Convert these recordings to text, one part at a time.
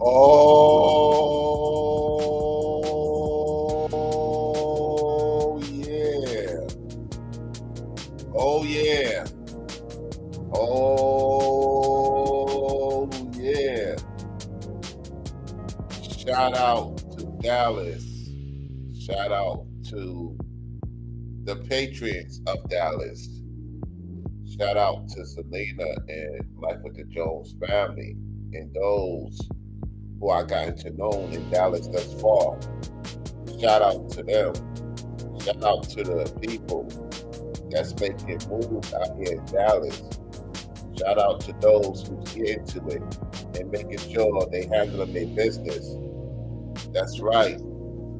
Oh yeah. Oh yeah. Oh yeah. Shout out to Dallas. Shout out to the Patriots of Dallas. Shout out to Selena and Life with the Jones family and those who I gotten to know in Dallas thus far. Shout out to them. Shout out to the people that's making moves out here in Dallas. Shout out to those who's into it and making sure they handling their business. That's right.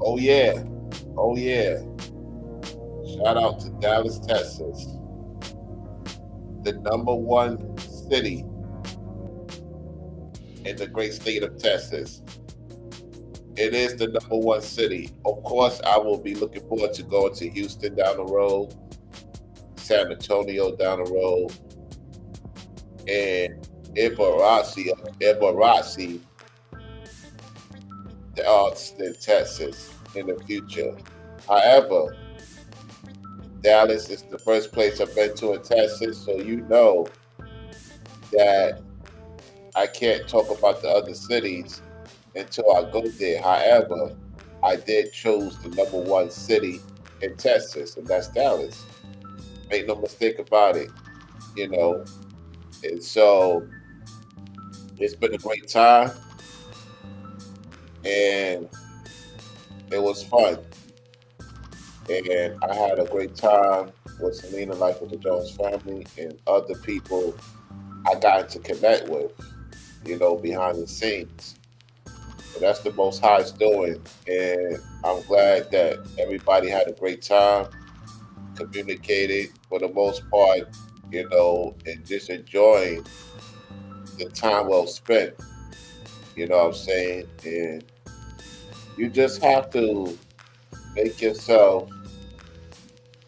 Oh yeah. Oh yeah. Shout out to Dallas, Texas, the number one city in the great state of Texas. It is the number one city. Of course, I will be looking forward to going to Houston down the road, San Antonio down the road, and Ibarasi, Austin, Texas in the future. However, Dallas is the first place I've been to in Texas, so you know that I can't talk about the other cities until I go there. However, I did choose the number one city in Texas, and that's Dallas. Make no mistake about it, you know. And so it's been a great time, and it was fun. And I had a great time with Selena, like with the Jones family, and other people I got to connect with, behind the scenes. So that's the most high's doing. And I'm glad that everybody had a great time, communicated for the most part, and just enjoying the time well spent. You know what I'm saying? And you just have to make yourself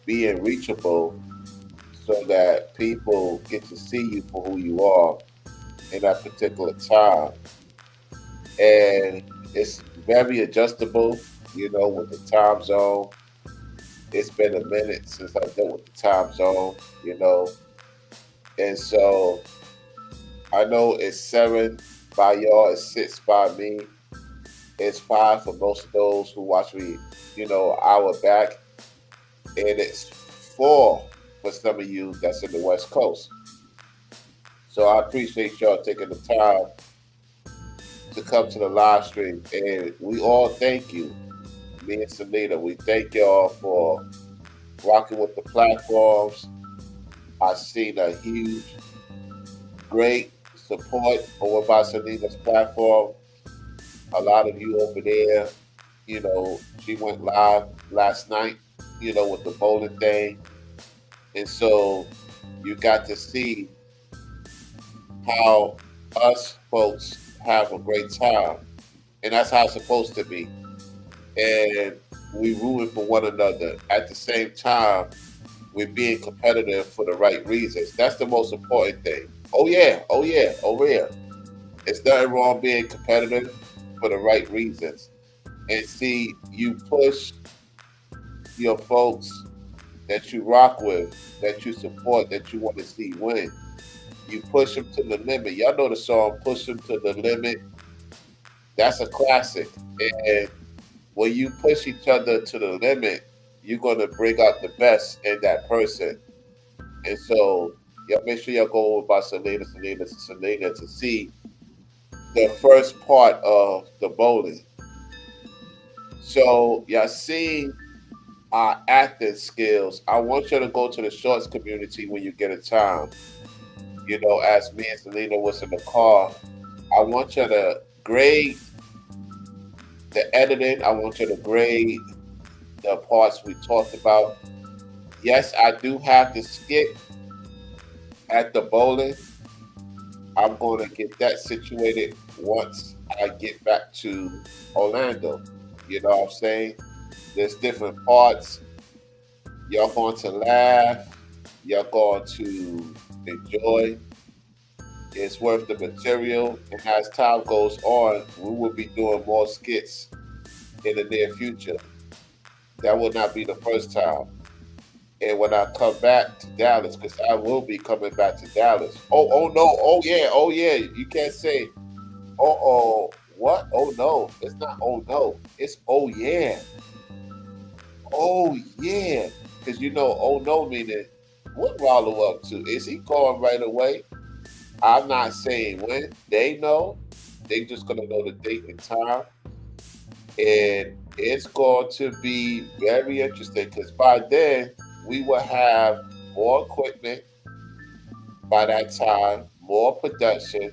being reachable so that people get to see you for who you are in that particular time. And it's very adjustable, with the time zone. It's been a minute since I've dealt with the time zone, you know. And so I know it's 7 by y'all, it's 6 by me, it's 5 for most of those who watch me, an hour back, and it's 4 for some of you that's in the West Coast. So I appreciate y'all taking the time to come to the live stream, and we all thank you. Me and Selena, we thank y'all for rocking with the platforms. I've seen a huge, great support over by Selena's platform. A lot of you over there, she went live last night, with the bowling thing. And so you got to see how us folks have a great time. And that's how it's supposed to be. And we rooting for one another. At the same time, we're being competitive for the right reasons. That's the most important thing. Oh yeah, oh yeah, over here. It's nothing wrong being competitive for the right reasons. And see, you push your folks that you rock with, that you support, that you want to see win. You push them to the limit. Y'all know the song "Push Them to the Limit." That's a classic. And when you push each other to the limit, you're gonna bring out the best in that person. And so, y'all make sure y'all go over by Selena to see the first part of the bowling. So, y'all see our acting skills. I want you to go to the shorts community when you get a time. As me and Selena was in the car, I want you to grade the editing. I want you to grade the parts we talked about. Yes, I do have to skip at the bowling. I'm going to get that situated once I get back to Orlando. You know what I'm saying? There's different parts. Y'all going to laugh. Y'all going to enjoy. It's worth the material, and as time goes on, we will be doing more skits in the near future. That will not be the first time. And when I come back to Dallas, because I will be coming back to Dallas. Oh no, oh yeah. You can't say, what? Oh no, it's not. Oh no, it's oh yeah, oh yeah. Because oh no meaning what Rollo up to? Is he calling right away? I'm not saying when. They know. They just gonna know the date and time, and it's going to be very interesting because by then we will have more equipment. By that time, more production,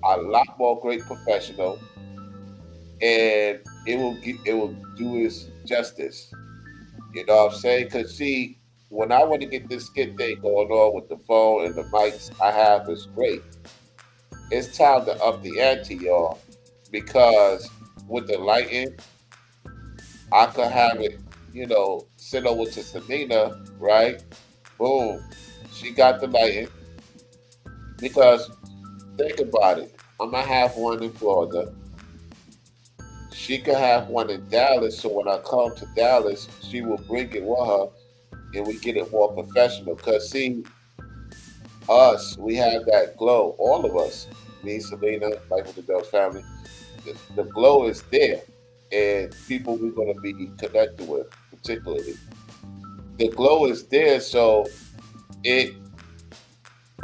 a lot more great professional, and it will do its justice. You know what I'm saying? Because see, when I want to get this skit thing going on with the phone and the mics I have is great. It's time to up the ante, y'all, because with the lighting, I could have it, send over to Selena, right? Boom, she got the lighting because think about it. I'm gonna have one in Florida. She could have one in Dallas, so when I come to Dallas, she will bring it with her, and we get it more professional. Cause see, us, we have that glow. All of us, me, Selena, like with the Bell family, the glow is there, and people we're gonna be connected with, particularly, the glow is there. So it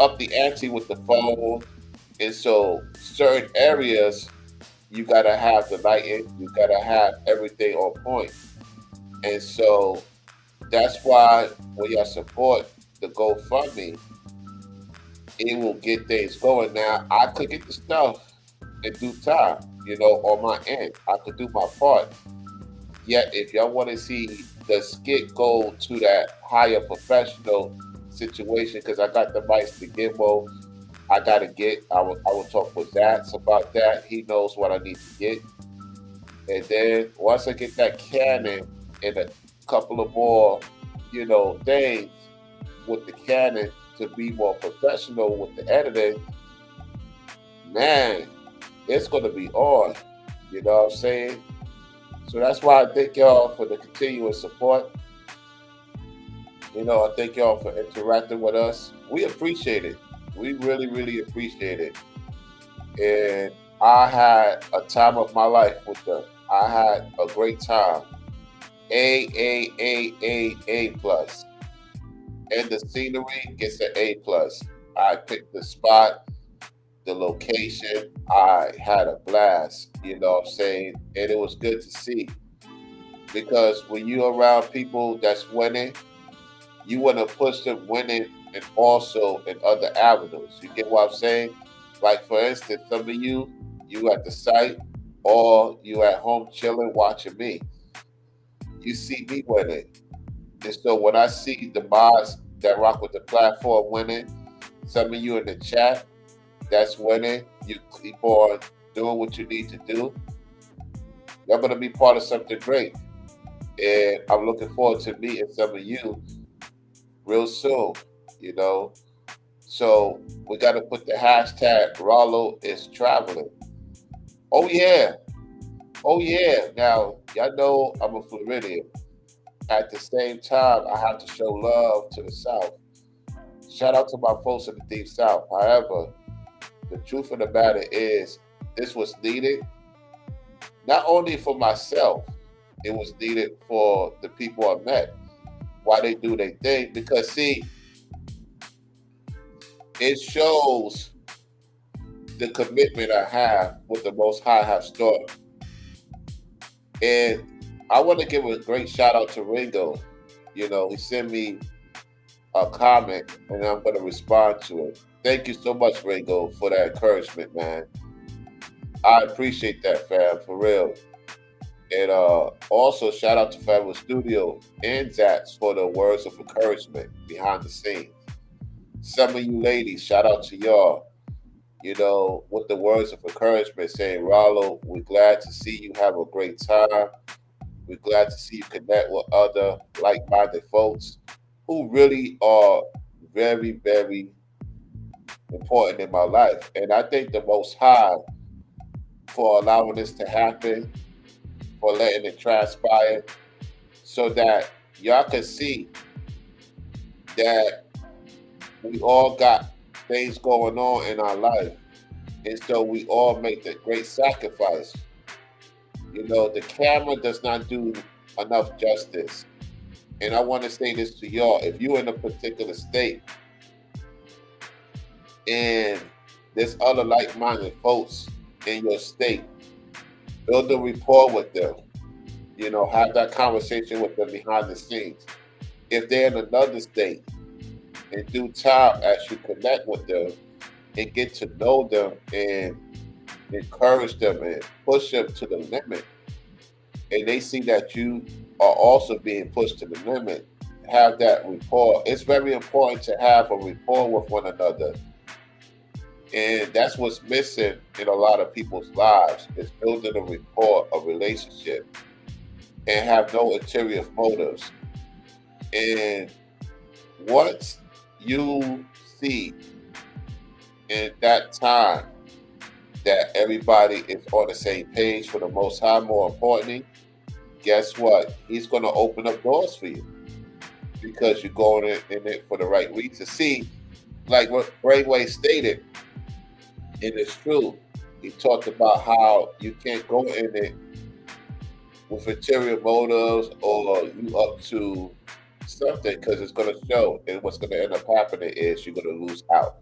up the ante with the phone, and so certain areas you gotta have the lighting, you gotta have everything on point, and so that's why when y'all support the GoFundMe, it will get things going. Now I could get the stuff in due time, on my end. I could do my part. Yet if y'all want to see the skit go to that higher professional situation, because I got the mics to Gimbo, I will talk with Zach about that. He knows what I need to get. And then once I get that Canon and a couple of more, things with the Canon to be more professional with the editing, man, it's gonna be on. You know what I'm saying? So that's why I thank y'all for the continuous support. I thank y'all for interacting with us. We appreciate it. We really, really appreciate it. And I had a time of my life with them. I had a great time. A plus. And the scenery gets an A plus. I picked the spot, the location. I had a blast, you know what I'm saying? And it was good to see. Because when you're around people that's winning, you want to push them winning and also in other avenues. You get what I'm saying? Like for instance, some of you at the site or you at home chilling watching me. You see me winning. And so when I see the mods that rock with the platform winning, some of you in the chat that's winning, you keep on doing what you need to do. You're gonna be part of something great. And I'm looking forward to meeting some of you real soon, you know. So we got to put the hashtag Rollo is traveling. Oh yeah, oh yeah. Now y'all know I'm a Floridian. At the same time, I have to show love to the South. Shout out to my folks in the deep South. However, the truth of the matter is, this was needed not only for myself, it was needed for the people I met. Why they do their thing? Because see, it shows the commitment I have with the Most High have started. And I want to give a great shout out to Ringo. He sent me a comment and I'm going to respond to it. Thank you so much, Ringo, for that encouragement, man. I appreciate that, fam, for real. And also, shout out to Family Studio and Zats for the words of encouragement behind the scenes. Some of you ladies, shout out to y'all. With the words of encouragement saying, Rollo, we're glad to see you have a great time. We're glad to see you connect with other like minded folks who really are very, very important in my life. And I thank the Most High for allowing this to happen, for letting it transpire, so that y'all can see that we all got things going on in our life. And so we all make the great sacrifice. You know, the camera does not do enough justice. And I want to say this to y'all. If you're in a particular state and there's other like-minded folks in your state, build a rapport with them. You know, have that conversation with them behind the scenes. If they're in another state, in due time, as you connect with them and get to know them and encourage them and push them to the limit, and they see that you are also being pushed to the limit, have that rapport. It's very important to have a rapport with one another. And that's what's missing in a lot of people's lives is building a rapport, a relationship, and have no ulterior motives. And once you see in that time that everybody is on the same page for the Most High, more importantly, guess what? He's going to open up doors for you because you're going in it for the right reason. See, like what Brainwave stated, and it's true. He talked about how you can't go in it with ulterior motives or you up to something because it's going to show. And what's going to end up happening is you're going to lose out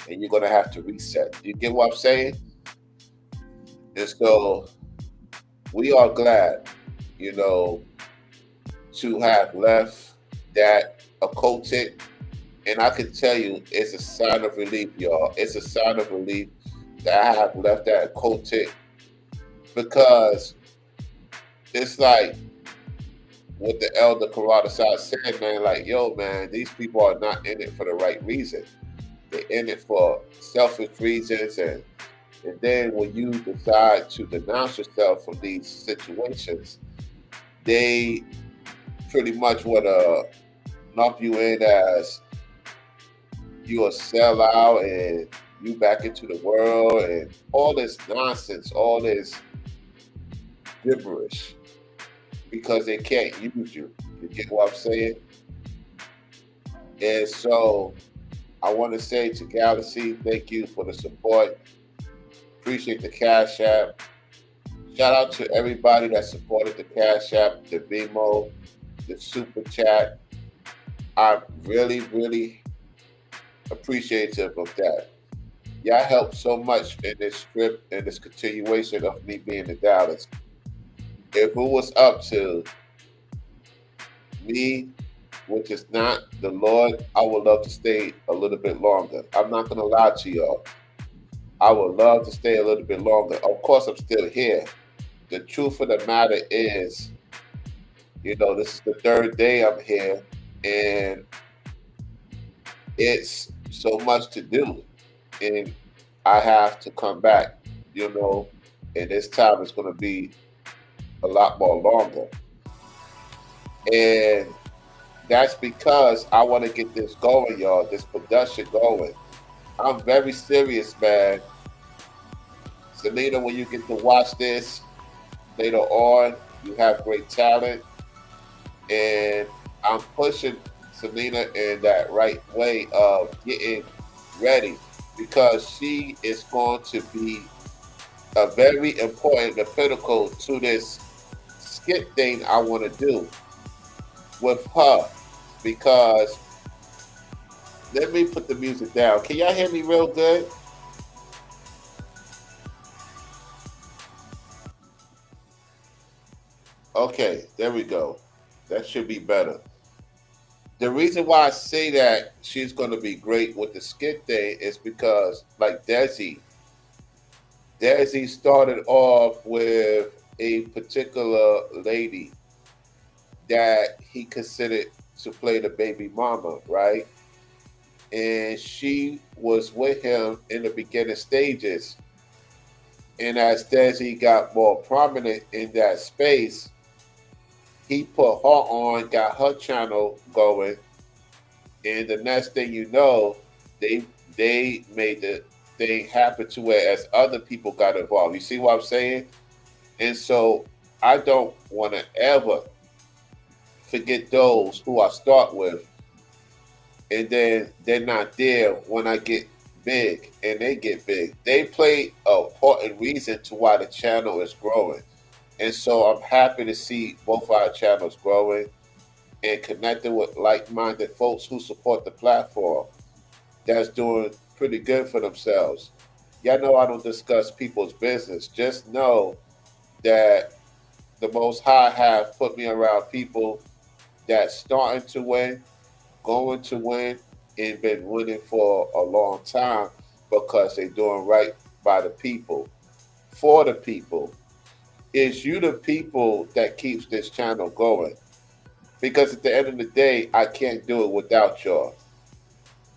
and you're going to have to reset. You get what I'm saying? And so we are glad, you know, to have left that occultic. And I can tell you, it's a sign of relief, y'all. It's a sign of relief that I have left that occultic because it's like what the elder Karada said, man, like, yo, man, these people are not in it for the right reason. They're in it for selfish reasons. And then when you decide to denounce yourself from these situations, they pretty much want to lump you in as you a sellout and you back into the world and all this nonsense, all this gibberish because they can't use you. You get what I'm saying? And so I want to say to Galaxy, thank you for the support. Appreciate the Cash App. Shout out to everybody that supported the Cash App, the Vimo, the Super Chat. I'm really, really appreciative of that. Y'all helped so much in this trip and this continuation of me being in Dallas. If it was up to me, which is not the Lord, I would love to stay a little bit longer. I'm not going to lie to y'all. I would love to stay a little bit longer. Of course, I'm still here. The truth of the matter is, you know, this is the third day I'm here, and it's so much to do. And I have to come back, you know, and this time is going to be a lot more longer. And that's because I want to get this going, y'all, this production going. I'm very serious, man. Selena, when you get to watch this later on, you have great talent. And I'm pushing Selena in that right way of getting ready because she is going to be a very important and pinnacle to this skit thing I want to do with her because let me put the music down. Can y'all hear me real good? Okay, there we go. That should be better. The reason why I say that she's going to be great with the skit thing is because, like Desi started off with a particular lady that he considered to play the baby mama, right? And she was with him in the beginning stages. And as Desi got more prominent in that space, he put her on, got her channel going, and the next thing you know, they they made the thing happen to where as other people got involved. You see what I'm saying? And so I don't want to ever forget those who I start with, and then they're not there when I get big and they get big. They play an important reason to why the channel is growing. And so I'm happy to see both our channels growing and connecting with like-minded folks who support the platform that's doing pretty good for themselves. Y'all know I don't discuss people's business. Just know that the Most High have put me around people that's starting to win, going to win, and been winning for a long time because they're doing right by the people, for the people. It's you, the people, that keeps this channel going. Because at the end of the day, I can't do it without y'all.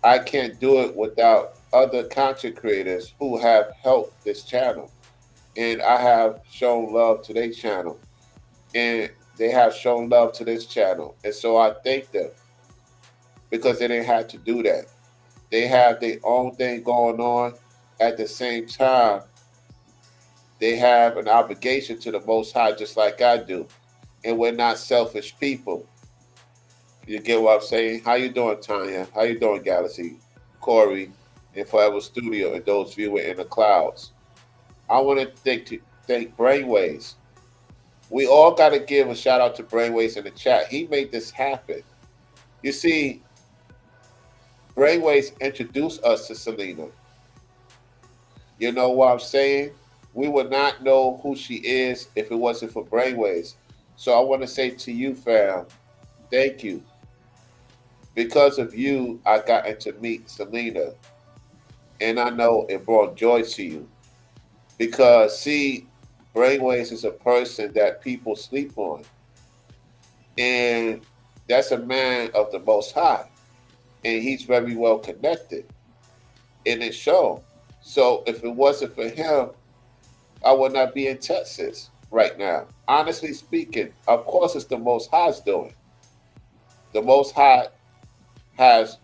I can't do it without other content creators who have helped this channel. And I have shown love to their channel. And they have shown love to this channel. And so I thank them because they didn't have to do that. They have their own thing going on. At the same time, they have an obligation to the Most High just like I do. And we're not selfish people. You get what I'm saying? How you doing, Tanya? How you doing, Galaxy? Corey, and Forever Studio, and those viewing in the clouds. I want to thank Brainwaves. We all got to give a shout out to Brainwaves in the chat. He made this happen. You see, Brainwaves introduced us to Selena. You know what I'm saying? We would not know who she is if it wasn't for Brainwaves. So I want to say to you, fam, thank you. Because of you, I got to meet Selena. And I know it brought joy to you. Because, see, Brainwaves is a person that people sleep on. And that's a man of the Most High. And he's very well connected. And it's shown. So if it wasn't for him, I would not be in Texas right now. Honestly speaking, of course, it's the Most High's doing. The Most High has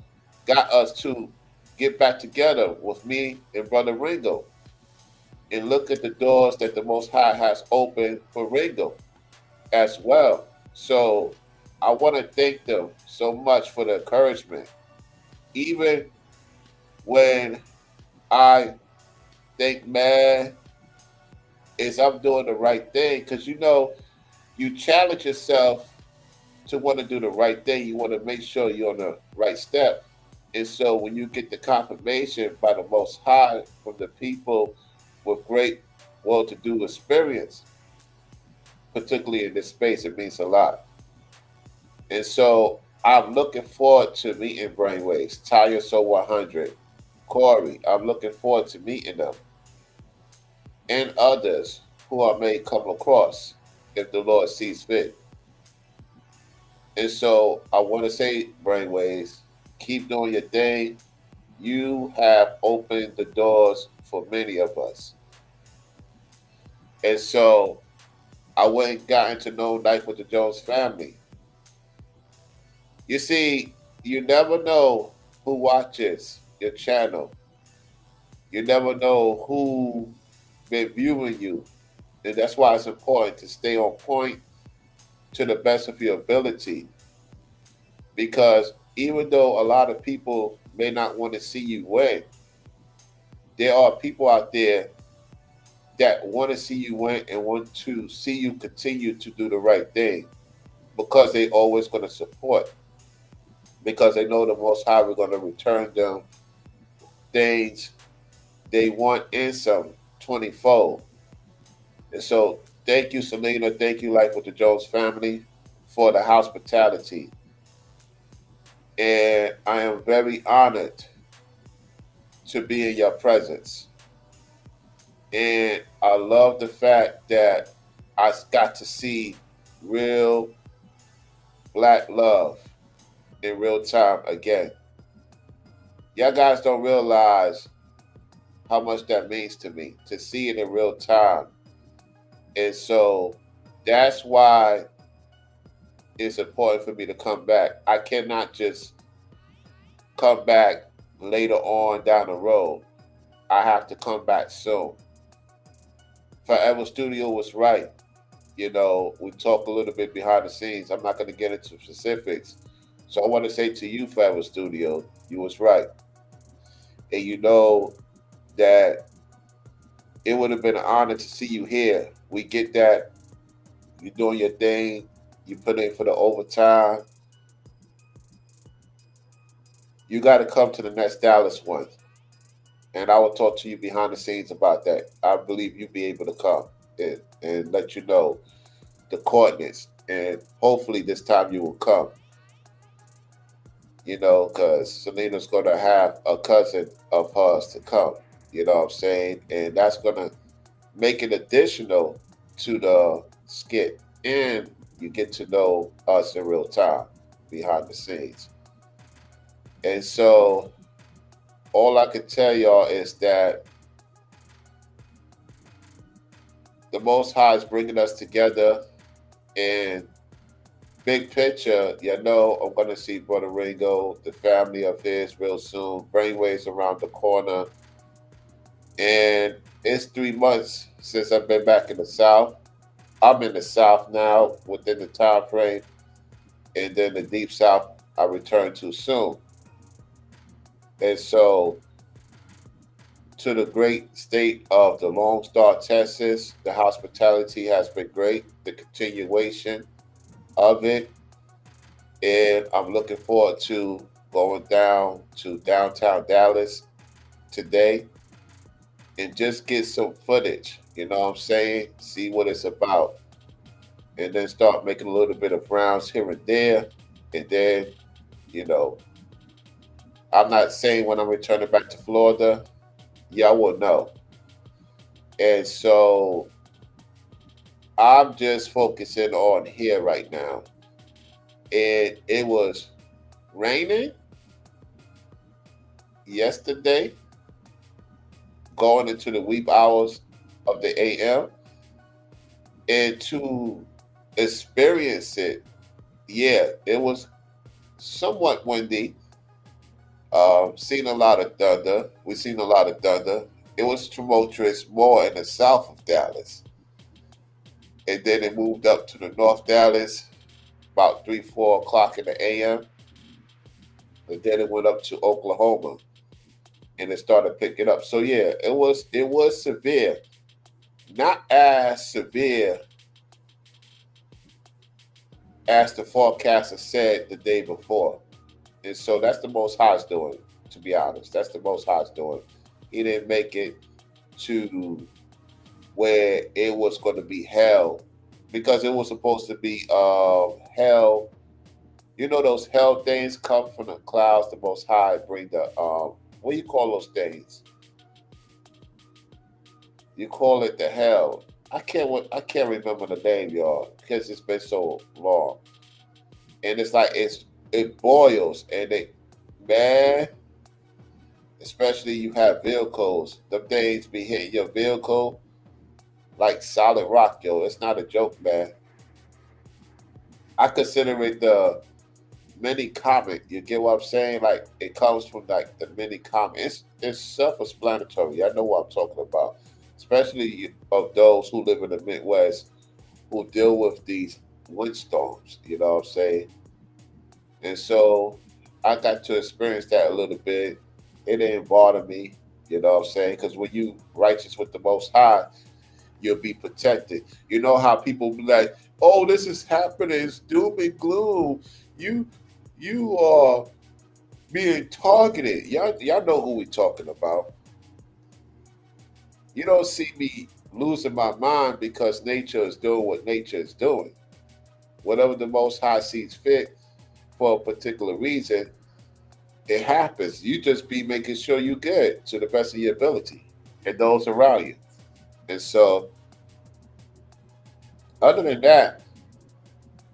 got us to get back together with me and Brother Ringo and look at the doors that the Most High has opened for Ringo as well. So I want to thank them so much for the encouragement. Even when I think, man, is I'm doing the right thing, because you challenge yourself to want to do the right thing. You want to make sure you're on the right step. And so when you get the confirmation by the Most High from the people with great well to do experience, particularly in this space, it means a lot. And so I'm looking forward to meeting Brainwaves, Taya So 100, Corey. I'm looking forward to meeting them and others who I may come across if the Lord sees fit. And so I want to say, Brainwaves, keep doing your thing. You have opened the doors for many of us. And so I went and got into Know Life with the Jones family. You see, you never know who watches your channel. You never know who been viewing you. And that's why it's important to stay on point to the best of your ability. Because even though a lot of people may not want to see you win, there are people out there that want to see you win and want to see you continue to do the right thing because they always going to support. Because they know the Most High we're going to return them things they want in some 20-fold. And so thank you, Selena. Thank you, Life with the Jones family, for the hospitality. And I am very honored to be in your presence. And I love the fact that I got to see real black love in real time again. Y'all guys don't realize how much that means to me to see it in real time. And so that's why it's important for me to come back. I cannot just come back later on down the road. I have to come back soon. Forever Studio was right. We talk a little bit behind the scenes. I'm not going to get into specifics. So I want to say to you, Forever Studio, you was right. And you know that it would have been an honor to see you here. We get that. You're doing your thing. You put in for the overtime. You got to come to the next Dallas one. And I will talk to you behind the scenes about that. I believe you'll be able to come and let you know the coordinates. And hopefully this time you will come, because Selena's going to have a cousin of hers to come. You know what I'm saying? And that's going to make it additional to the skit. And you get to know us in real time behind the scenes. And so all I can tell y'all is that the Most High is bringing us together. And big picture, I'm going to see Brother Ringo, the family of his, real soon. Brainwaves around the corner. And it's 3 months since I've been back in the South. I'm in the South now within the time frame. And then the Deep South I return to soon. And so, to the great state of the Lone Star, Texas, the hospitality has been great. The continuation of it. And I'm looking forward to going down to downtown Dallas today and just get some footage. You know what I'm saying? See what it's about. And then start making a little bit of rounds here and there. And then, you know, I'm not saying when I'm returning back to Florida, y'all will know. And so I'm just focusing on here right now. And it was raining yesterday, going into the wee hours of the AM. And to experience it, yeah, it was somewhat windy. Seen a lot of thunder. We seen a lot of thunder. It was tumultuous more in the south of Dallas. And then it moved up to the North Dallas about 3, 4 o'clock in the AM. And then it went up to Oklahoma and it started picking up. So yeah, it was severe. Not as severe as the forecaster said the day before. And so that's the Most High's doing, to be honest. That's the Most High's doing. He didn't make it to where it was going to be hell because it was supposed to be hell. You know those hell things come from the clouds. The Most High bring the what do you call those things? You call it the hell. I can't remember the name, y'all, because it's been so long. And it's like it boils and it man, especially you have vehicles. Them things be hitting your vehicle like solid rock, yo. It's not a joke, man. I consider it the mini comet. You get what I'm saying? Like it comes from like the mini comet. It's self-explanatory. I know what I'm talking about. Especially of those who live in the Midwest who deal with these windstorms. You know what I'm saying? And so I got to experience that a little bit. It didn't bother me. You know what I'm saying? Because when you righteous with the Most High, you'll be protected. You know how people be like, "Oh, this is happening. It's doom and gloom. You, you are being targeted." Y'all know who we talking about. You don't see me losing my mind because nature is doing what nature is doing. Whatever the Most High sees fit for a particular reason, it happens. You just be making sure you good to the best of your ability and those around you. And so, other than that,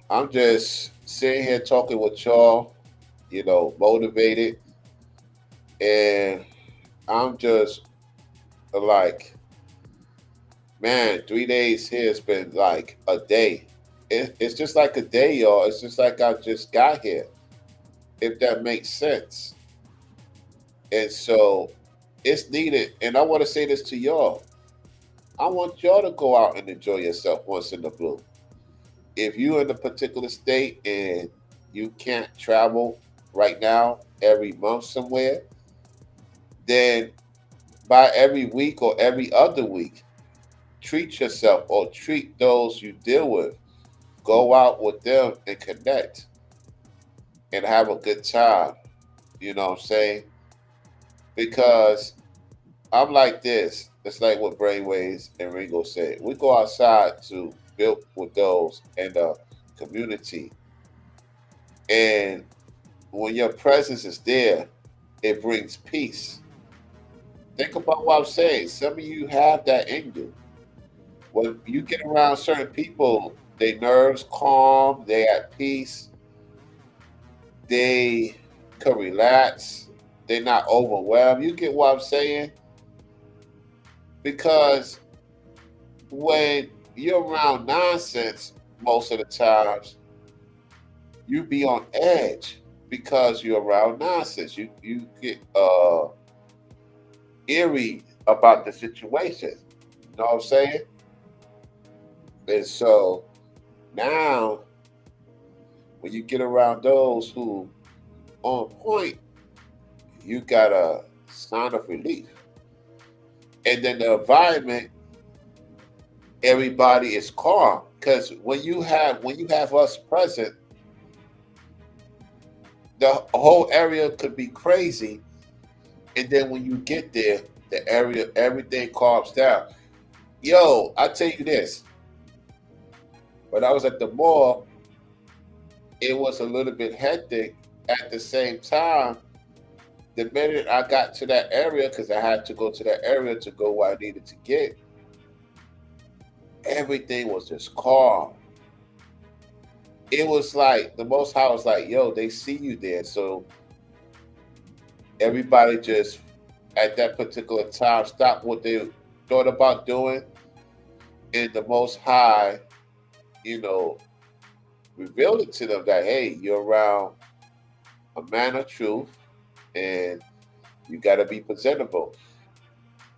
I'm just sitting here talking with y'all, motivated, and I'm just like, man, 3 days here has been like a day. It's just like a day, y'all. It's just like I just got here, if that makes sense. And so it's needed. And I want to say this to y'all. I want y'all to go out and enjoy yourself once in the blue. If you're in a particular state and you can't travel right now every month somewhere, then by every week or every other week, treat yourself or treat those you deal with. Go out with them and connect and have a good time. You know what I'm saying? Because I'm like this. It's like what Brainwaves and Ringo said. We go outside to build with those in the community. And when your presence is there, it brings peace. Think about what I'm saying. Some of you have that in you. When you get around certain people, their nerves calm, they at peace, they can relax, they're not overwhelmed. You get what I'm saying? Because when you're around nonsense most of the times, you be on edge because you're around nonsense. You get eerie about the situation. You know what I'm saying? And so now when you get around those who on point, you got a sign of relief. And then the environment, everybody is calm. Because when you have us present, the whole area could be crazy. And then when you get there, the area, everything calms down. Yo, I tell you this. When I was at the mall, it was a little bit hectic. At the same time, the minute I got to that area, because I had to go to that area to go where I needed to get, everything was just calm. It was like the Most High was like, yo, they see you there. So everybody just at that particular time stopped what they thought about doing. And the Most High, you know, revealed it to them that, hey, you're around a man of truth and you got to be presentable.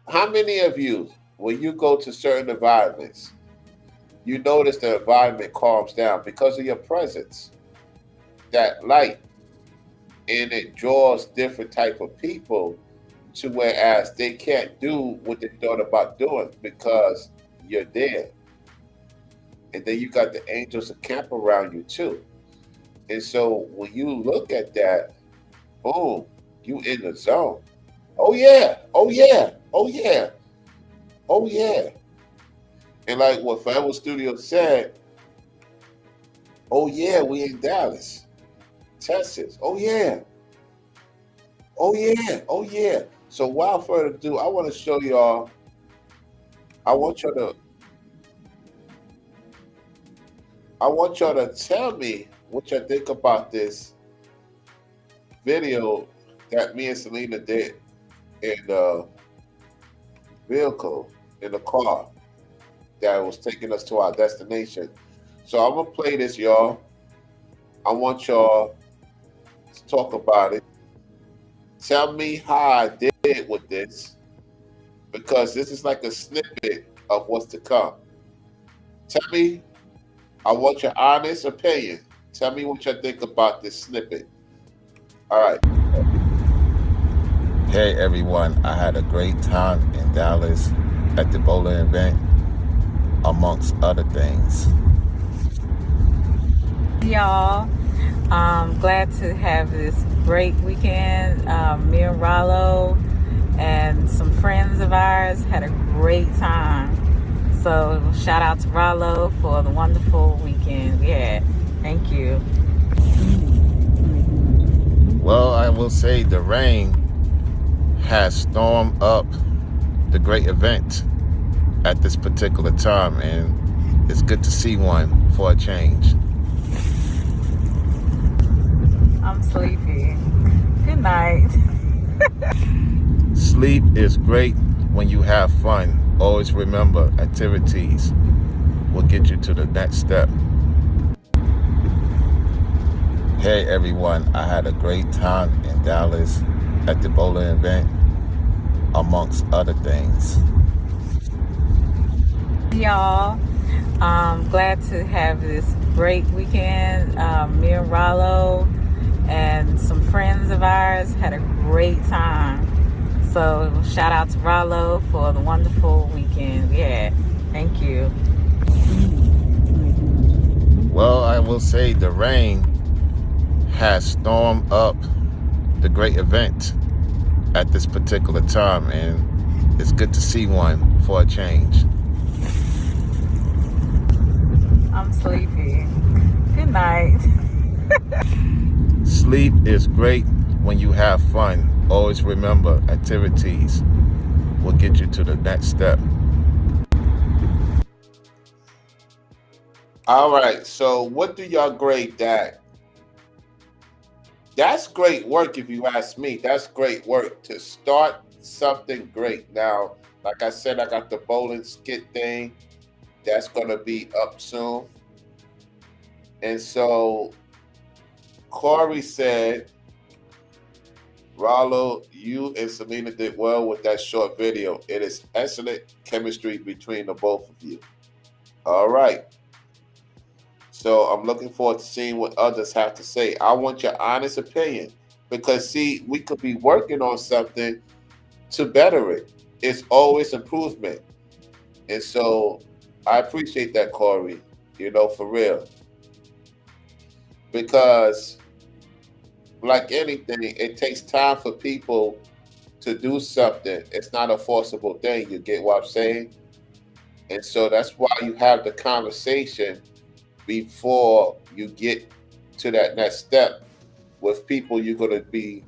How many of you, when you go to certain environments, you notice the environment calms down because of your presence, that light, and it draws different type of people to whereas they can't do what they thought about doing because you're there. And then you got the angels that camp around you too. And so when you look at that, boom, you in the zone. Oh yeah, oh yeah, oh yeah, oh yeah. And like what Forever Studio said, oh yeah, we in Dallas, Texas. Oh yeah, oh yeah, oh yeah. So without further ado, I want to show y'all. I want y'all to. I want y'all to tell me what y'all think about this video that me and Selena did in the vehicle, in the car that was taking us to our destination. So I'm gonna play this, y'all. I want y'all to talk about it. Tell me how I did with this, because this is like a snippet of what's to come. Tell me, I want your honest opinion. Tell me what you think about this snippet. All right. Hey everyone, I had a great time in Dallas at the bowling event, amongst other things. Y'all, I'm glad to have this great weekend. Me and Rollo and some friends of ours had a great time. So shout out to Rollo for the wonderful weekend we had. Thank you. Well, I will say the rain has stormed up the great event at this particular time, and it's good to see one for a change. I'm sleepy. Good night. Sleep is great when you have fun. Always remember, activities will get you to the next step. Hey everyone, I had a great time in Dallas at the bowling event, amongst other things. Y'all, glad to have this great weekend. Me and Rollo and some friends of ours had a great time. So shout out to Rollo for the wonderful weekend we had. Thank you. Well, I will say the rain has stormed up the great event at this particular time, and it's good to see one for a change. I'm sleepy. Good night. Sleep is great when you have fun. Always remember, activities will get you to the next step. All right. So, what do y'all grade that? That's great work, if you ask me. That's great work to start something great. Now, like I said, I got the bowling skit thing that's going to be up soon. And so, Corey said, Rollo, you and Selena did well with that short video. It is excellent chemistry between the both of you. All right. So I'm looking forward to seeing what others have to say. I want your honest opinion because, see, we could be working on something to better it. It's always improvement. And so I appreciate that, Corey, for real. Because like anything, it takes time for people to do something. It's not a forcible thing. You get what I'm saying? And so that's why you have the conversation before you get to that next step with people you're going to be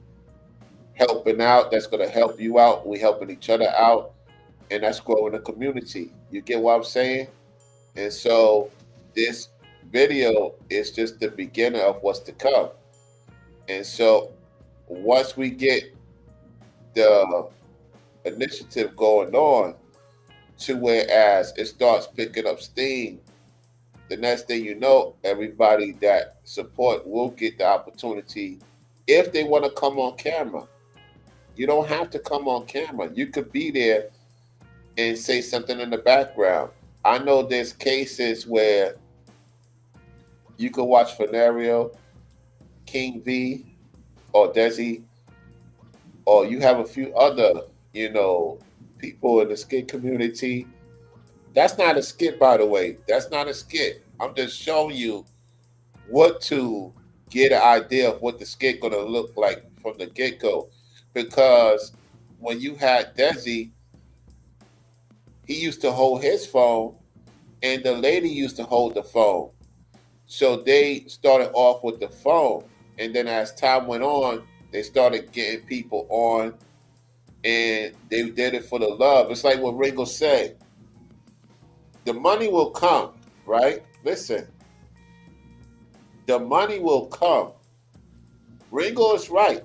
helping out. That's going to help you out. We helping each other out. And that's growing the community. You get what I'm saying? And so this video is just the beginning of what's to come. And so once we get the initiative going on to whereas it starts picking up steam, the next thing you know, everybody that support will get the opportunity if they want to come on camera. You don't have to come on camera. You could be there and say something in the background. I know there's cases where you can watch Fenario, King V, or Desi, or you have a few other, people in the skit community. That's not a skit, by the way. That's not a skit. I'm just showing you what to get an idea of what the skit gonna look like from the get-go. Because when you had Desi, he used to hold his phone and the lady used to hold the phone. So they started off with the phone. And then as time went on, they started getting people on and they did it for the love. It's like what Ringo said. The money will come, right? Listen, the money will come. Ringo is right.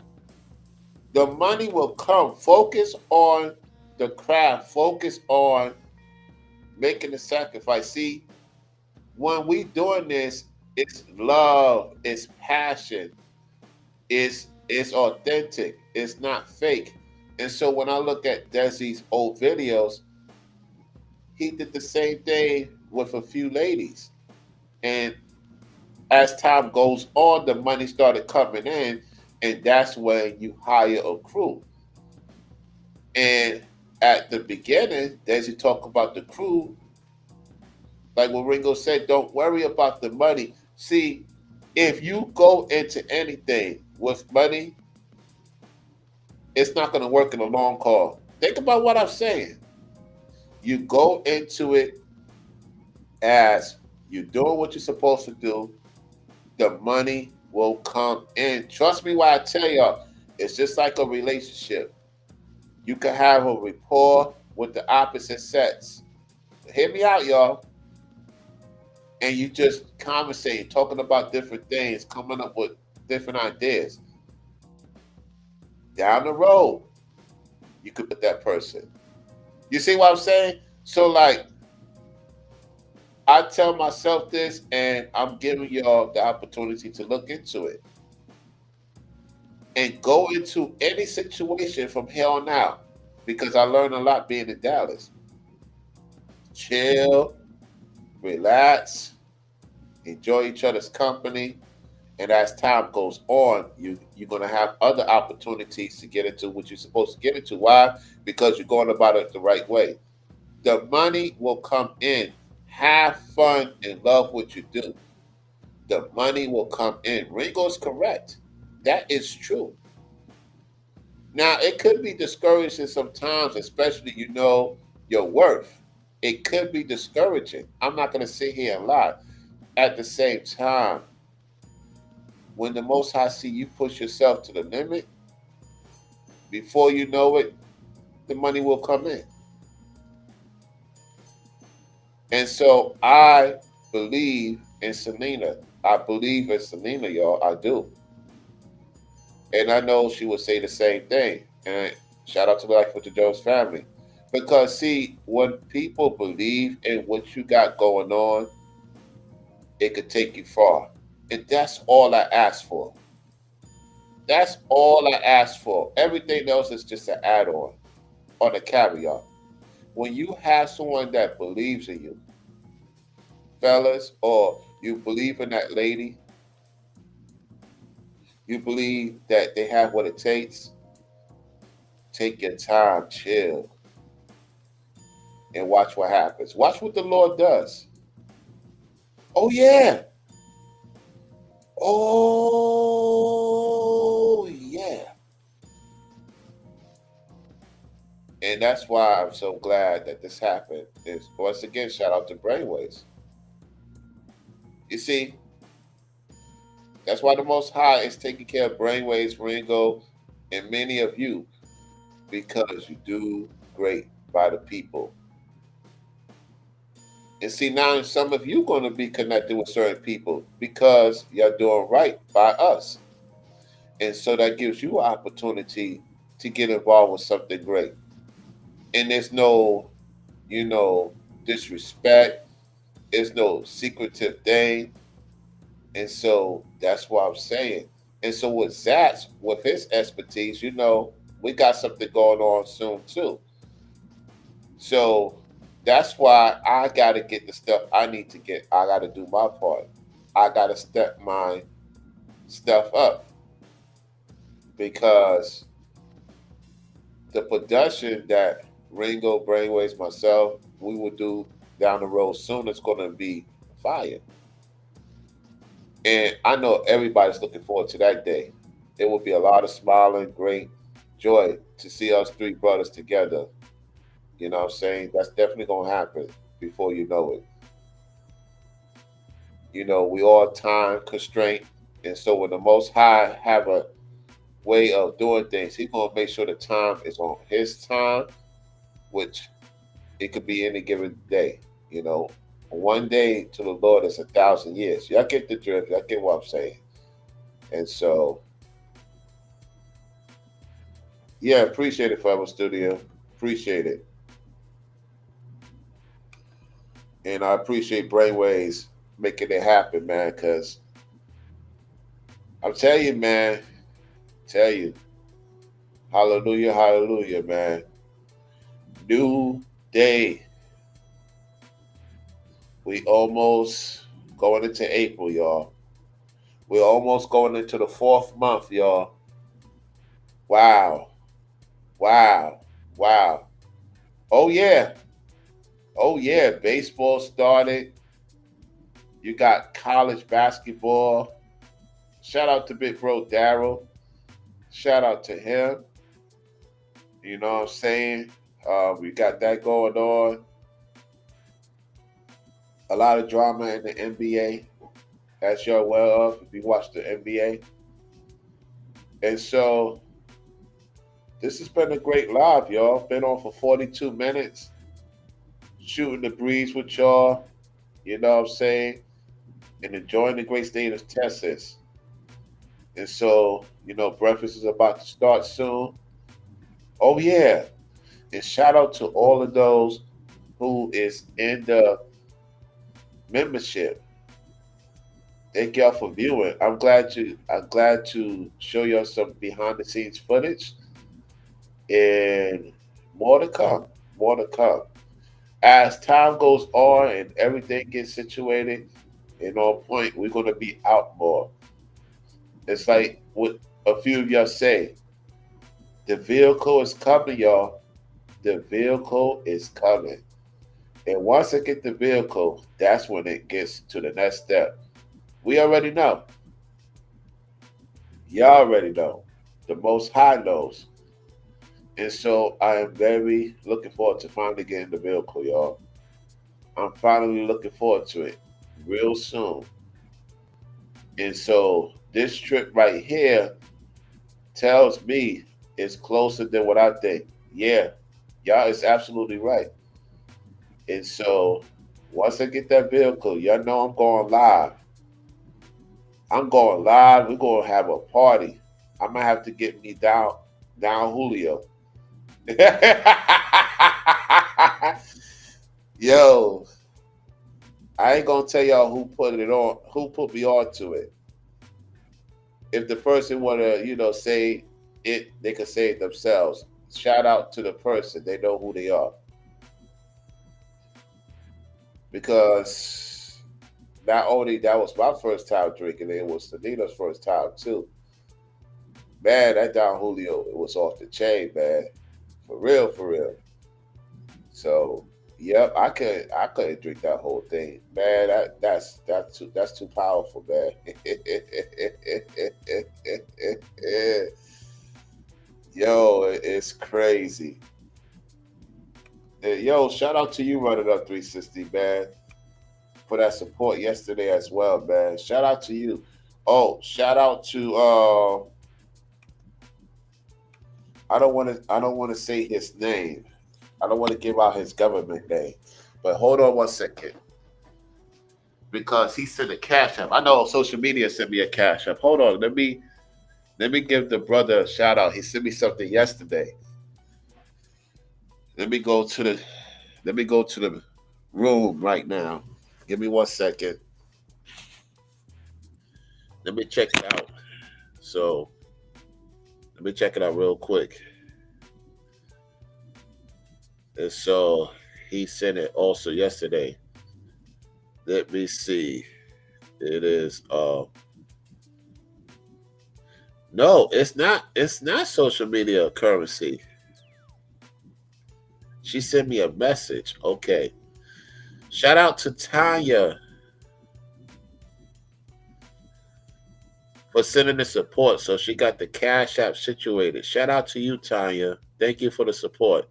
The money will come. Focus on the craft. Focus on making the sacrifice. See, when we doing this, it's love, it's passion, it's authentic, it's not fake. And so when I look at Desi's old videos, he did the same thing with a few ladies. And as time goes on, the money started coming in, and that's when you hire a crew. And at the beginning, Desi talked about the crew. Like what Ringo said, don't worry about the money. See, if you go into anything with money, it's not going to work in the long haul. Think about what I'm saying. You go into it as you're doing what you're supposed to do, the money will come in. Trust me when I tell y'all, it's just like a relationship. You can have a rapport with the opposite sex. Hear me out, y'all. And you just conversating, talking about different things, coming up with different ideas. Down the road, you could put that person. You see what I'm saying? So like, I tell myself this and I'm giving y'all the opportunity to look into it. and go into any situation from here on out, because I learned a lot being in Dallas. Chill, relax, enjoy each other's company, and as time goes on, you're gonna have other opportunities to get into what you're supposed to get into. Why? Because you're going about it the right way. The money will come in. Have fun and love what you do. The money will come in. Ringo's correct. That is true. Now it could be discouraging sometimes, especially your worth. It could be discouraging. I'm not gonna sit here and lie. At the same time, when the Most High see you push yourself to the limit, before you know it, the money will come in. And so I believe in Selena. I believe in Selena, y'all. I do. And I know she would say the same thing. And shout out to Life with the Jones family. Because see, when people believe in what you got going on, it could take you far. And that's all I ask for. That's all I ask for. Everything else is just an add-on or a caveat. When you have someone that believes in you, fellas, or you believe in that lady, you believe that they have what it takes, take your time, chill, and watch what happens. Watch what the Lord does. Oh, yeah. Oh, yeah. And that's why I'm so glad that this happened. Is once again, shout out to Brainwaves. You see, that's why the Most High is taking care of Brainwaves, Ringo, and many of you, because you do great by the people. And see, now some of you going to be connected with certain people because you're doing right by us. And so that gives you an opportunity to get involved with something great. And there's no, you know, disrespect. There's no secretive thing. And so that's what I'm saying. And so with Zach, with his expertise, we got something going on soon too. So that's why I got to get the stuff I need to get. I got to do my part. I got to step my stuff up because the production that Ringo, Brainwaves, myself, we will do down the road soon is going to be fire. And I know everybody's looking forward to that day. It will be a lot of smiling, great joy to see us three brothers together. You know what I'm saying? That's definitely going to happen before you know it. We all time constraint. And so when the Most High have a way of doing things, He's going to make sure the time is on His time, which it could be any given day. One day to the Lord is 1,000 years. Y'all get the drift. Y'all get what I'm saying. And so, yeah, appreciate it, Forever Studio. Appreciate it. And I appreciate Brainwaves making it happen, man, because I'm telling you, man, hallelujah, hallelujah, man. New day. We almost going into April, y'all. We're almost going into the 4th month, y'all. Wow. Wow. Wow. Oh, yeah. Oh, yeah. Baseball started. You got college basketball. Shout out to Big Bro Daryl. Shout out to him. You know what I'm saying? We got that going on. A lot of drama in the NBA, as you're aware of if you watch the NBA. And so this has been a great live, y'all. Been on for 42 minutes, shooting the breeze with y'all, you know what I'm saying, and enjoying the great state of Texas. And so, breakfast is about to start soon. Oh, yeah. And shout out to all of those who is in the membership. Thank y'all for viewing. I'm glad to show y'all some behind the scenes footage and more to come. More to come. As time goes on and everything gets situated and on point, we're gonna be out more. It's like what a few of y'all say. The vehicle is coming, y'all. The vehicle is coming. And once I get the vehicle, that's when it gets to the next step. We already know. Y'all already know. The Most High knows. And so I am very looking forward to finally getting the vehicle, y'all. I'm finally looking forward to it real soon. And so this trip right here tells me it's closer than what I think. Yeah, y'all is absolutely right. And so once I get that vehicle, y'all know I'm going live. I'm going live. We're gonna have a party. I might have to get me down Julio. Yo, I ain't gonna tell y'all who put it on, who put me on to it. If the person wanna, say it, they can say it themselves. Shout out to the person. They know who they are. Because not only that was my first time drinking it was Selena first time too. Man, that Don Julio, it was off the chain, man. For real, for real. So, yep, I couldn't drink that whole thing, man. That's too powerful, man. Yo, it's crazy. Yo, shout out to you running up 360, man, for that support yesterday as well, man. Shout out to you. Oh, shout out to I don't want to say his name. I don't want to give out his government name. But hold on one second. Because he sent a cash app. I know social media sent me a cash app. Hold on. Let me give the brother a shout out. He sent me something yesterday. Let me go to the let me go to the room right now. Give me one second. Let me check it out. So let me check it out real quick. And so he sent it also yesterday. Let me see. It is no, it's not social media currency. She sent me a message. Okay. Shout out to Tanya for sending the support. So she got the cash app situated. Shout out to you, Tanya. Thank you for the support.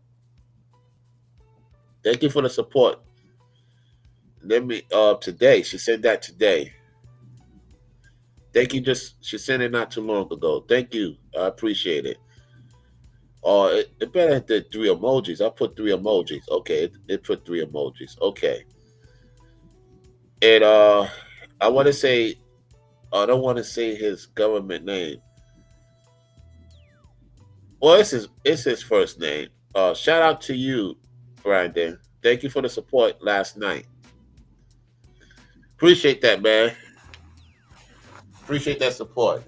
Thank you for the support. Let me today. She sent that today. Thank you. Just she sent it not too long ago. Thank you. I appreciate it. It better have the three emojis. I put three emojis. Okay, it put three emojis. Okay. And I want to say I don't want to say his government name. Well, it's his first name. Shout out to you, Brandon. Thank you for the support last night. Appreciate that, man. Appreciate that support.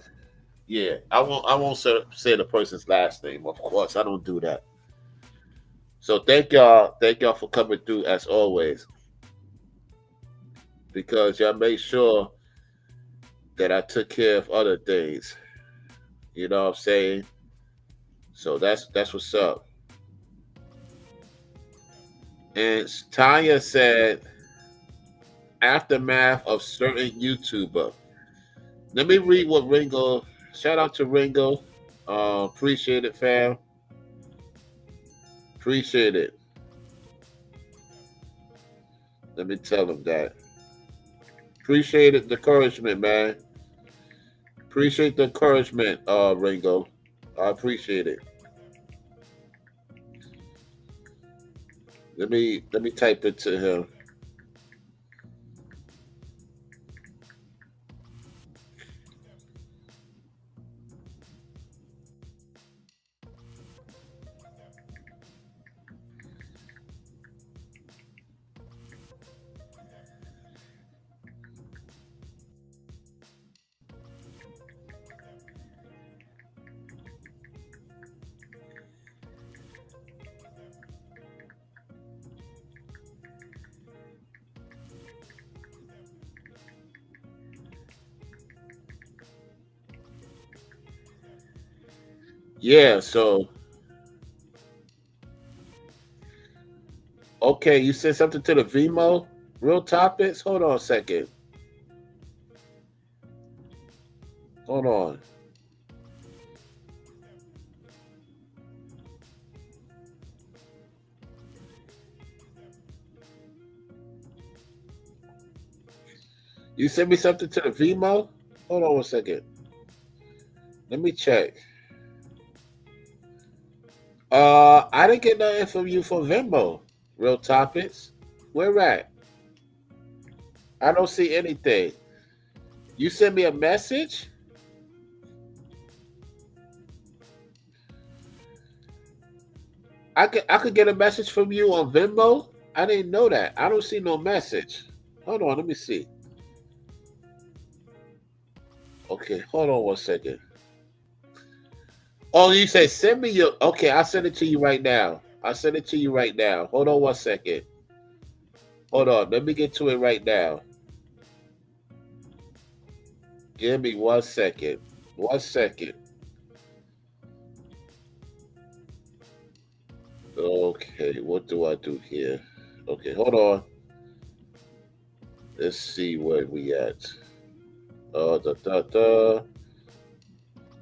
Yeah, I won't say the person's last name. Of course, I don't do that. So thank y'all. Thank y'all for coming through as always. Because y'all made sure that I took care of other things. You know what I'm saying? So that's what's up. And Tanya said aftermath of certain YouTuber. Let me read what Ringo. Shout out to Ringo. Appreciate it, fam. Appreciate it. Let me tell him that. Appreciate it, the encouragement, man. Appreciate the encouragement, Ringo. I appreciate it. Let me type it to him. Yeah, so okay, you said something to the Vimo? Real topics? Hold on a second. Hold on. You sent me something to the Vimo? Hold on one second. Let me check. I didn't get nothing from you for Venmo. Real topics. Where at? I don't see anything. You sent me a message? I could get a message from you on Venmo? I didn't know that. I don't see no message. Hold on, let me see. Okay, hold on one second. Oh, you say send me your okay, I'll send it to you right now. I'll send it to you right now. Hold on one second. Hold on. Let me get to it right now. Give me 1 second. 1 second. Okay, what do I do here? Okay, hold on. Let's see where we at. Da, da, da.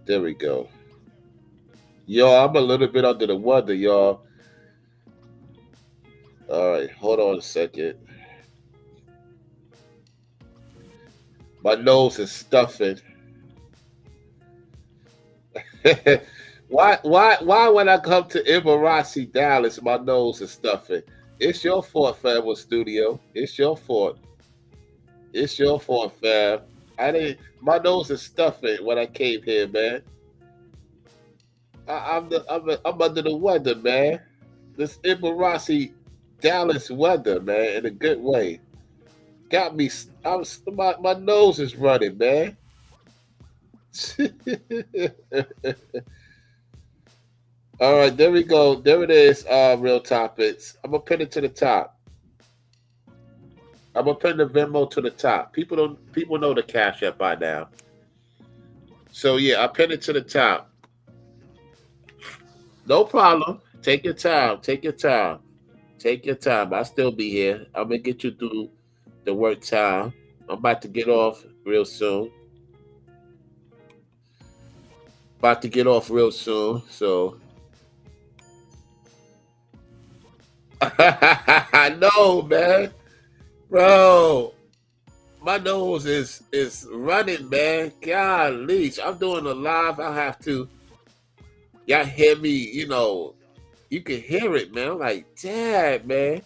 There we go. Yo, I'm a little bit under the weather, y'all. All right, hold on a second. My nose is stuffing. Why when I come to Emirazi Dallas, my nose is stuffing? It's your fault, Fab Studio. It's your fault. It's your fault, Fab. I didn't. My nose is stuffing when I came here, man. I'm under the weather, man. This Emirazi Dallas weather, man, in a good way. Got me. My nose is running, man. All right, there we go. There it is. Real topics. I'm gonna pin it to the top. I'm gonna pin the Venmo to the top. People know the Cash App by now. So yeah, I pin it to the top. No problem. Take your time. Take your time. Take your time. I'll still be here. I'm gonna get you through the work time. I'm about to get off real soon. About to get off real soon. So I know, man. Bro, my nose is running, man. Golly, I'm doing a live. I have to. Y'all hear me? You can hear it, man. I'm like, damn, man.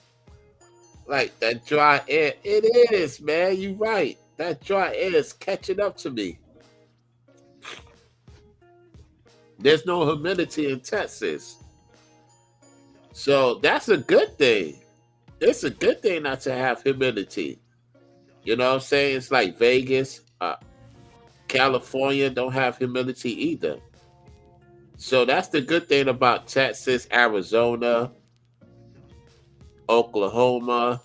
Like that dry air. It is, man. You right. That dry air is catching up to me. There's no humidity in Texas, so that's a good thing. It's a good thing not to have humidity. You know what I'm saying? It's like Vegas, California don't have humidity either. So that's the good thing about Texas, Arizona, Oklahoma,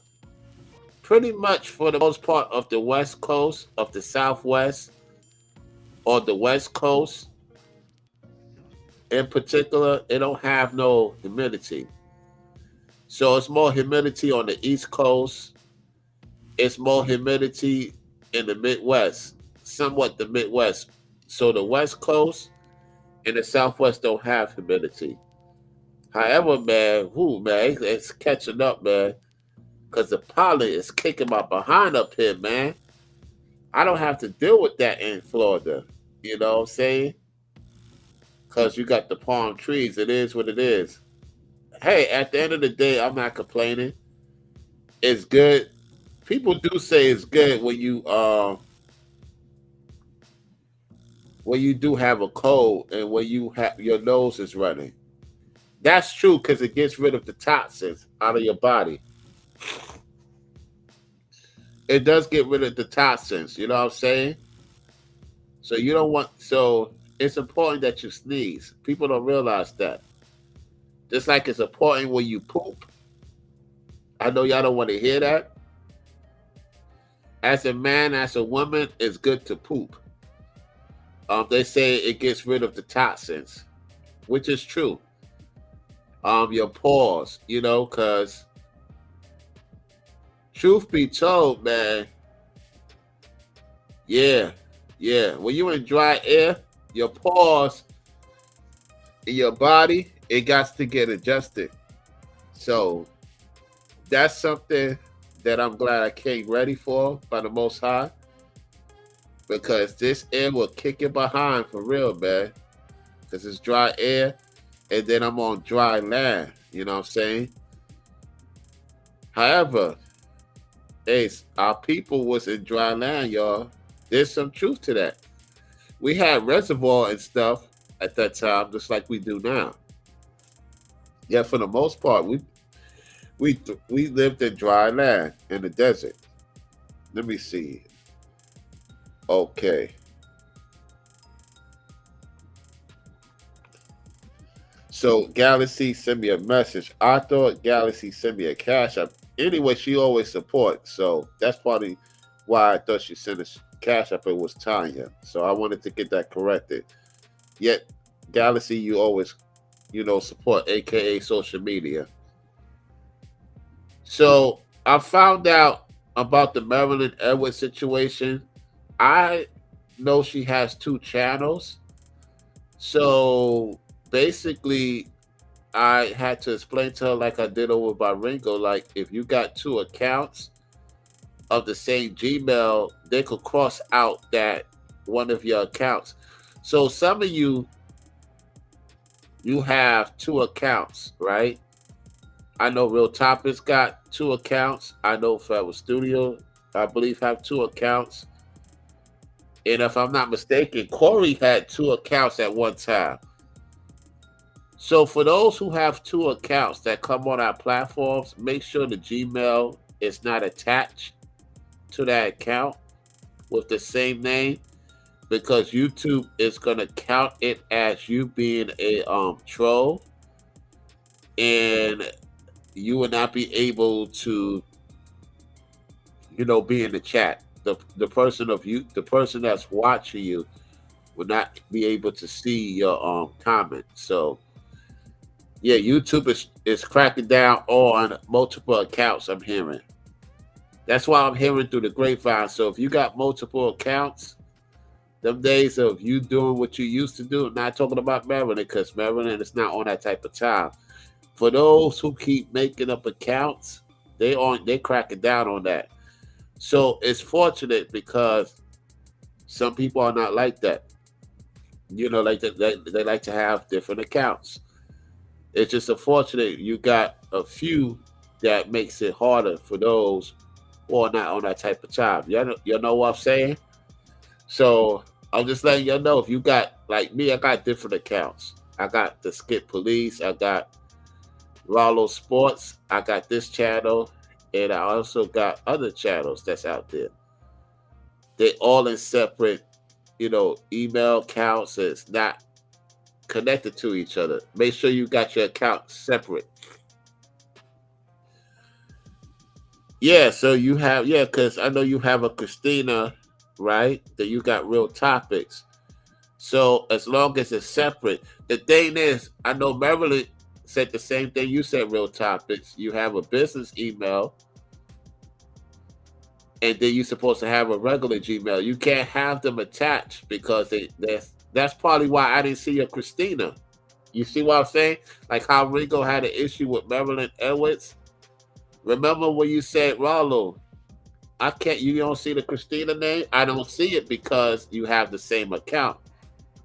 pretty much for the most part of the West Coast, of the Southwest, or the West Coast in particular, it don't have no humidity. So it's more humidity on the East Coast. It's more humidity in the Midwest, somewhat the Midwest. So the West Coast and the Southwest don't have humidity. However, man, man, it's catching up, man, because the pollen is kicking my behind up here, man. I don't have to deal with that in Florida. You know what I'm saying? Because you got the palm trees. It is what it is. Hey, at the end of the day, I'm not complaining. It's good. People do say it's good when you do have a cold and when you have your nose is running. That's true because it gets rid of the toxins out of your body. It does get rid of the toxins. You know what I'm saying? So you don't want. So it's important that you sneeze. People don't realize that. Just like it's important when you poop. I know y'all don't want to hear that. As a man, as a woman, it's good to poop. They say it gets rid of the toxins. which is true. Your pause, because truth be told, man, yeah, yeah. When you in dry air, your pause in your body, it got to get adjusted. So that's something that I'm glad I came ready for by the Most High, because this air will kick it behind for real, man. Because it's dry air, and then I'm on dry land. You know what I'm saying? However, our people was in dry land, y'all. There's some truth to that. We had reservoir and stuff at that time, just like we do now. Yeah, for the most part, we lived in dry land in the desert. Let me see. Okay. So Galaxy sent me a message. I thought Galaxy sent me a cash app. Anyway, she always supports, so that's probably why I thought she sent a cash app. It was Tanya, so I wanted to get that corrected. Yet, Galaxy, you always, support, aka social media. So I found out about the Marilyn Edwards situation. I know she has 2 channels, so basically, I had to explain to her, like I did over by Ringo, like if you got 2 accounts of the same Gmail, they could cross out that one of your accounts. So some of you have 2 accounts, right? I know Real Topics got 2 accounts. I know Forever Studio, I believe, have 2 accounts. And if I'm not mistaken, Corey had 2 accounts at one time. So for those who have 2 accounts that come on our platforms, make sure the Gmail is not attached to that account with the same name, because YouTube is going to count it as you being a troll, and you will not be able to, be in the chat. The person that's watching you will not be able to see your comment. So yeah, YouTube is cracking down on multiple accounts, I'm hearing. That's why I'm hearing through the grapevine. So if you got multiple accounts, them days of you doing what you used to do, not talking about Maryland, because Maryland is not on that type of time. For those who keep making up accounts, they're cracking down on that. So it's fortunate, because some people are not like that. Like they like to have different accounts. It's just unfortunate you got a few that makes it harder for those who are not on that type of time. You know what I'm saying? So I'm just letting you know, if you got, like me, I got different accounts. I got the Skip Police, I got Rollo Sports, I got this channel, and I also got other channels that's out there. They all in separate, email accounts. It's not connected to each other. Make sure you got your account separate. Yeah, so you have, because I know you have a Christina, right? That you got Real Topics. So as long as it's separate, the thing is, I know Marilyn said the same thing you said, Real Topics. You have a business email, and then you're supposed to have a regular Gmail. You can't have them attached, because that's probably why I didn't see your Christina. You see what I'm saying? Like how Ringo had an issue with Marilyn Edwards. Remember when you said, Rollo, you don't see the Christina name? I don't see it because you have the same account.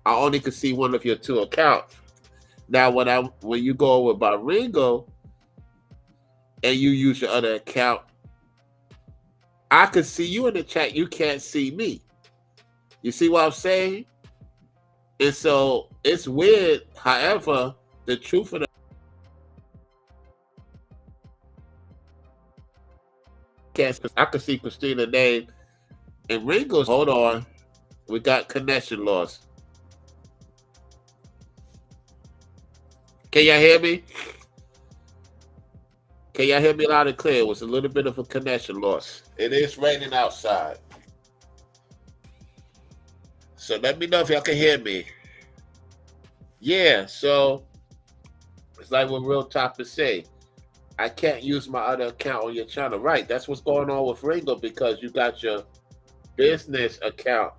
I only could see one of your 2 accounts. Now, when you go over by Ringo and you use your other account, I could see you in the chat. You can't see me. You see what I'm saying? And so it's weird. However, the truth of the I could see Christina's name and Ringo's. Hold on. We got connection loss. Can y'all hear me? Can y'all hear me loud and clear? It was a little bit of a connection loss. It is raining outside. So let me know if y'all can hear me. Yeah, so it's like what Real Topics say. I can't use my other account on your channel. Right. That's what's going on with Ringo because you got your business account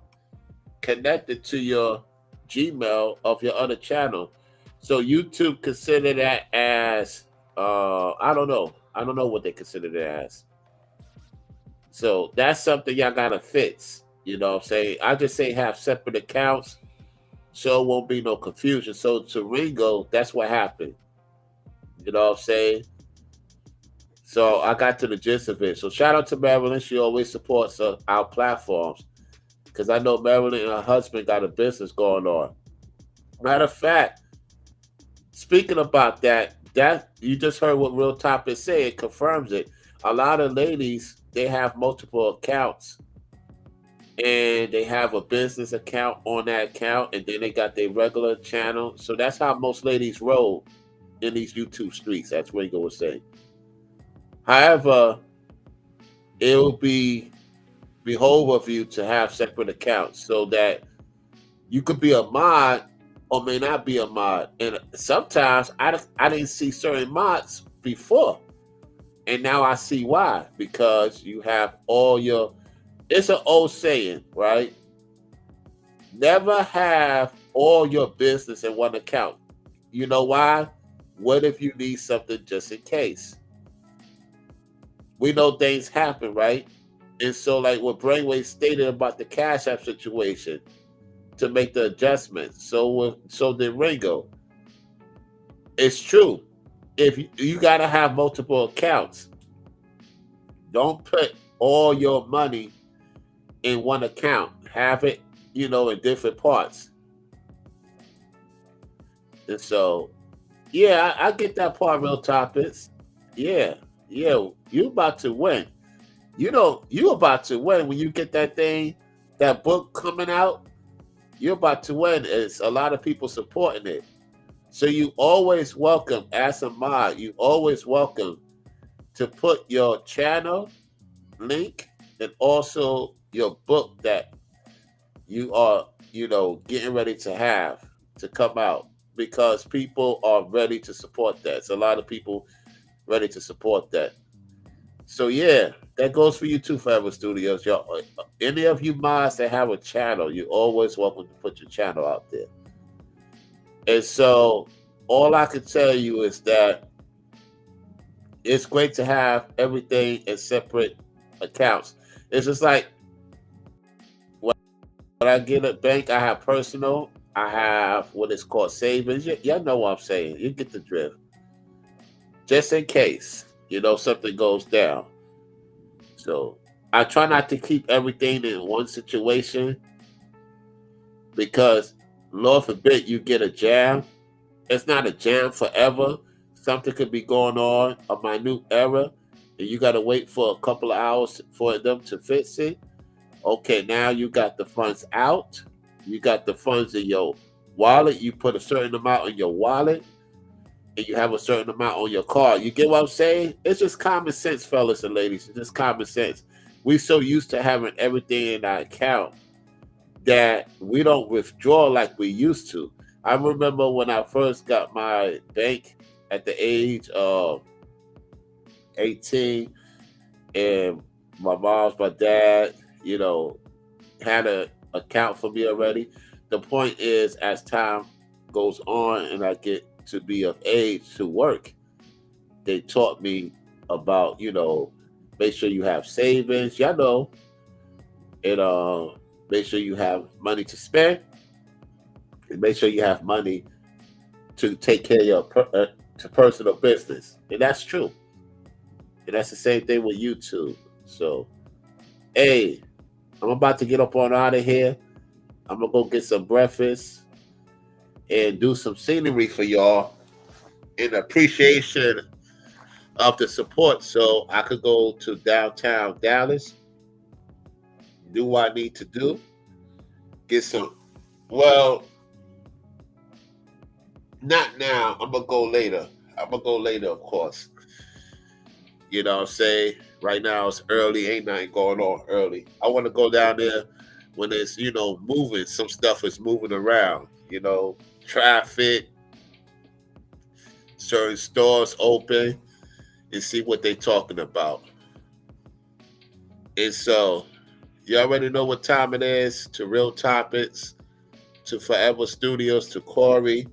connected to your Gmail of your other channel. So YouTube consider that as I don't know. I don't know what they consider it as. So that's something y'all gotta fix. You know what I'm saying? I just say have separate accounts so it won't be no confusion. So to Ringo, that's what happened. You know what I'm saying? So I got to the gist of it. So shout out to Marilyn. She always supports our platforms because I know Marilyn and her husband got a business going on. Matter of fact, speaking about that you just heard what Real Topics say. It confirms it. A lot of ladies they have multiple accounts and they have a business account on that account, and then they got their regular channel. So that's how most ladies roll in these YouTube streets. That's what Ringo was saying. However, it will be behold of you to have separate accounts so that you could be a mod or may not be a mod. And sometimes I didn't see certain mods before. And now I see why. Because you have all your, it's an old saying, right? Never have all your business in one account. You know why? What if you need something just in case? We know things happen, right? And so, like what Brainwave stated about the Cash App situation, to make the adjustments. So did Ringo. It's true. If you got to have multiple accounts, don't put all your money in one account. Have it, in different parts. And so, yeah, I get that part. Real Topics. Yeah, yeah, you about to win. You about to win when you get that book coming out. You're about to win. It's a lot of people supporting it. So you always welcome as a mod. You always welcome to put your channel link and also your book that you are, getting ready to have to come out because people are ready to support that. It's a lot of people ready to support that. So yeah, that goes for you too, Forever Studios. Y'all, any of you mods that have a channel, you're always welcome to put your channel out there. And so all I can tell you is that it's great to have everything in separate accounts. It's just like when I get a bank, I have personal, I have what is called savings. Y'all know what I'm saying. You get the drift. Just in case, something goes down. So I try not to keep everything in one situation because, Lord forbid, you get a jam. It's not a jam forever. Something could be going on, a minute error, and you got to wait for a couple of hours for them to fix it. Okay, now you got the funds out. You got the funds in your wallet. You put a certain amount in your wallet, and you have a certain amount on your card. You get what I'm saying? It's just common sense, fellas and ladies. It's just common sense. We're so used to having everything in our account that we don't withdraw like we used to. I remember when I first got my bank at the age of 18, and my dad, had an account for me already. The point is, as time goes on and I get to be of age to work, they taught me about, make sure you have savings, and make sure you have money to spend, and make sure you have money to take care of your to personal business. And that's true. And that's the same thing with YouTube. So, hey, I'm about to get up on out of here. I'm going to go get some breakfast and do some scenery for y'all in appreciation of the support so I could go to downtown Dallas, do what I need to do, get some, well, not now. I'm going to go later. Of course. You know what I'm saying? Right now it's early. Ain't nothing going on early. I want to go down there when it's, moving. Some stuff is moving around, traffic, certain stores open, and see what they're talking about. And so, you already know what time it is. To Real Topics, to Forever Studios, to Corey,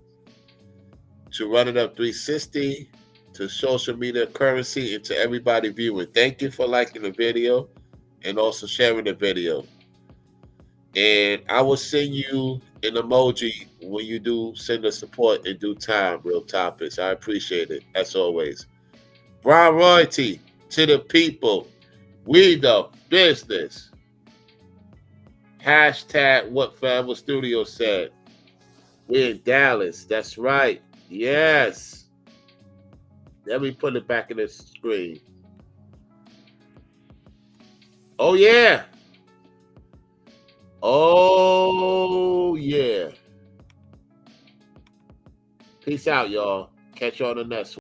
to Run It Up 360, to Social Media Currency, and to everybody viewing. Thank you for liking the video and also sharing the video. And I will send you an emoji when you do send us support in due time, Real Topics. I appreciate it, as always. Brown Royalty, to the people, we the business. Hashtag what Forever Studio said. We're in Dallas. That's right. Yes. Let me put it back in the screen. Oh, yeah. Oh, yeah. Peace out, y'all. Catch you on the next one.